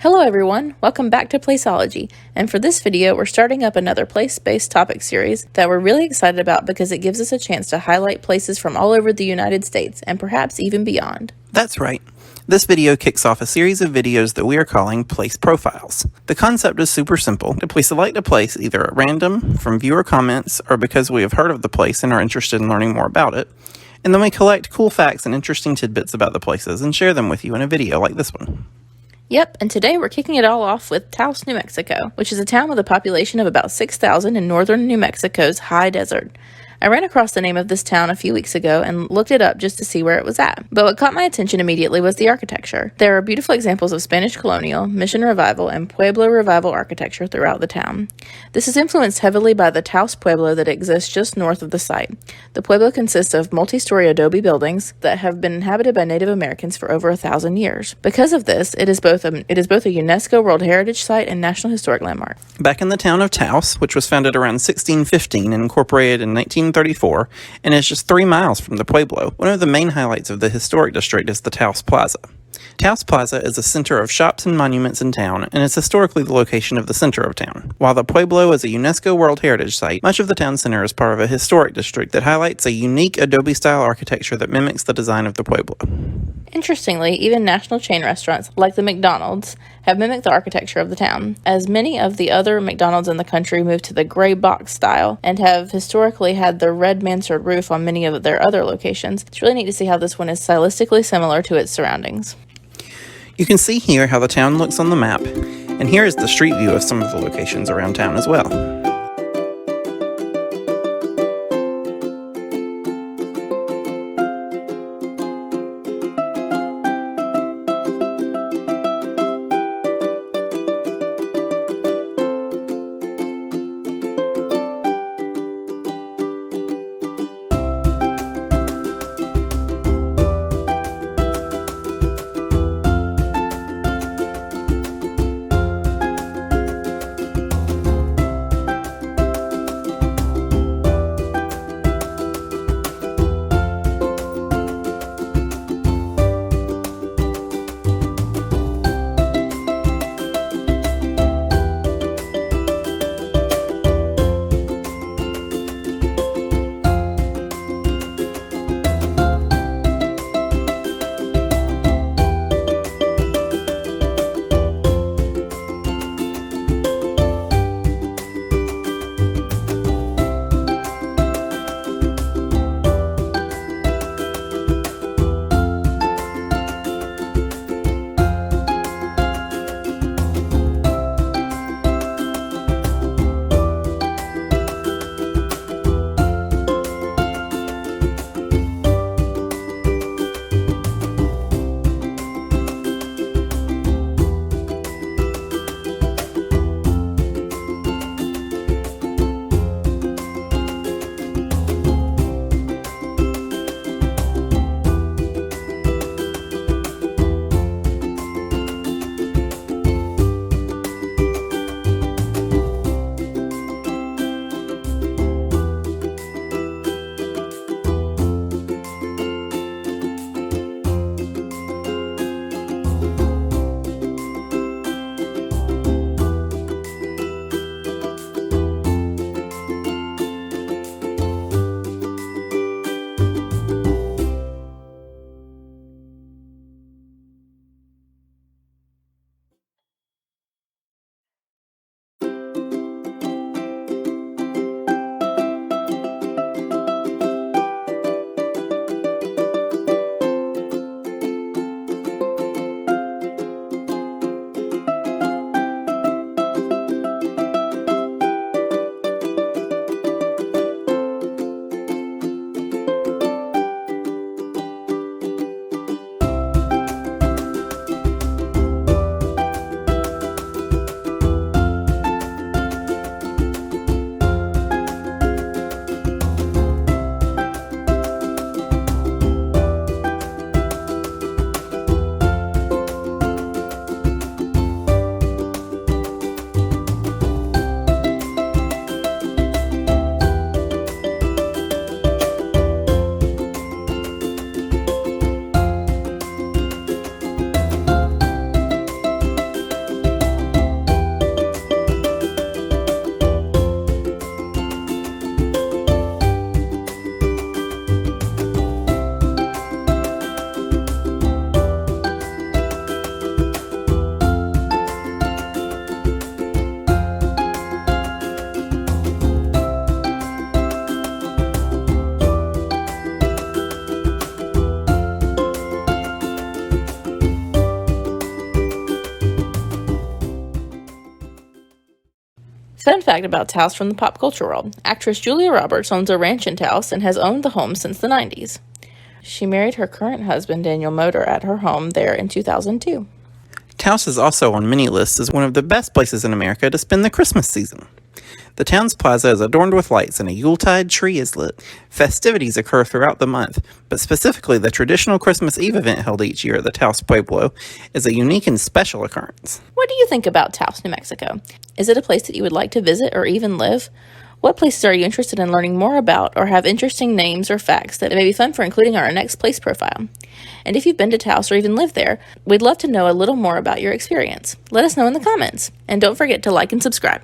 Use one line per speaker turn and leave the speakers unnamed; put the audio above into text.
Hello everyone, welcome back to Placeology, and for this video we're starting up another place-based topic series that we're really excited about because it gives us a chance to highlight places from all over the United States and perhaps even beyond.
That's right. This video kicks off a series of videos that we are calling Place Profiles. The concept is super simple. We select a place either at random, from viewer comments, or because we have heard of the place and are interested in learning more about it, and then we collect cool facts and interesting tidbits about the places and share them with you in a video like this one.
Yep, and today we're kicking it all off with Taos, New Mexico, which is a town with a population of about 6,000 in northern New Mexico's high desert. I ran across the name of this town a few weeks ago and looked it up just to see where it was at. But what caught my attention immediately was the architecture. There are beautiful examples of Spanish Colonial, Mission Revival, and Pueblo Revival architecture throughout the town. This is influenced heavily by the Taos Pueblo that exists just north of the site. The Pueblo consists of multi-story adobe buildings that have been inhabited by Native Americans for over 1,000 years. Because of this, it is both a UNESCO World Heritage Site and National Historic Landmark.
Back in the town of Taos, which was founded around 1615 and incorporated in 1934, and is just 3 miles from the Pueblo, one of the main highlights of the historic district is the Taos Plaza. Taos Plaza is a center of shops and monuments in town, and is historically the location of the center of town. While the Pueblo is a UNESCO World Heritage Site, much of the town center is part of a historic district that highlights a unique Adobe-Style architecture that mimics the design of the Pueblo.
Interestingly, even national chain restaurants, like the McDonald's, have mimicked the architecture of the town, as many of the other McDonald's in the country moved to the gray box style and have historically had the red mansard roof on many of their other locations. It's really neat to see how this one is stylistically similar to its surroundings.
You can see here how the town looks on the map, and here is the street view of some of the locations around town as well.
Fun fact about Taos from the pop culture world. Actress Julia Roberts owns a ranch in Taos and has owned the home since the 90s. She married her current husband, Daniel Motor, at her home there in 2002.
Taos is also on many lists as one of the best places in America to spend the Christmas season. The town's plaza is adorned with lights and a Yuletide tree is lit. Festivities occur throughout the month, but specifically the traditional Christmas Eve event held each year at the Taos Pueblo is a unique and special occurrence.
What do you think about Taos, New Mexico? Is it a place that you would like to visit or even live? What places are you interested in learning more about or have interesting names or facts that may be fun for including on our next place profile? And if you've been to Taos or even lived there, we'd love to know a little more about your experience. Let us know in the comments. And don't forget to like and subscribe.